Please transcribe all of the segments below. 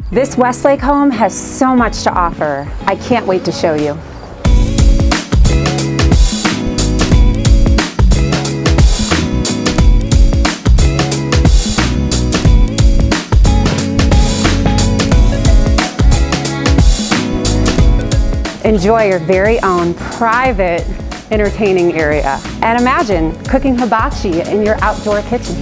This Westlake home has so much to offer. I can't wait to show you. Enjoy your very own private entertaining area. And imagine cooking hibachi in your outdoor kitchen.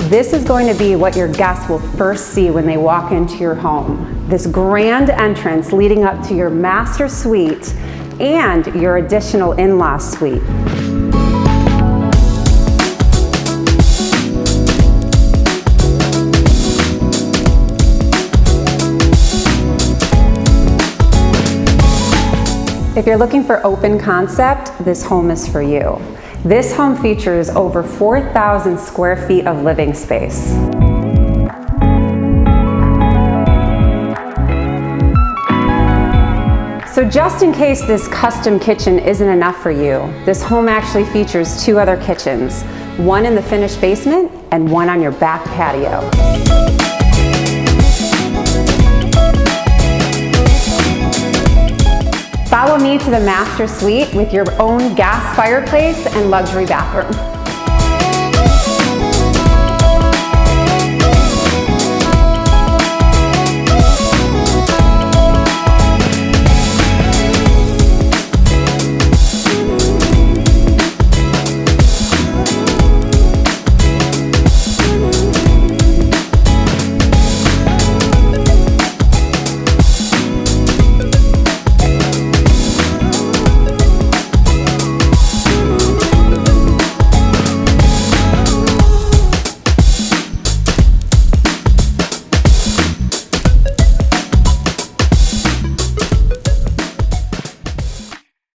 This is going to be what your guests will first see when they walk into your home. This grand entrance leading up to your master suite and your additional in-law suite. If you're looking for open concept, this home is for you. This home features over 4,000 square feet of living space. So just in case this custom kitchen isn't enough for you, this home actually features 2 other kitchens, one in the finished basement and one on your back patio. Follow me to the master suite with your own gas fireplace and luxury bathroom.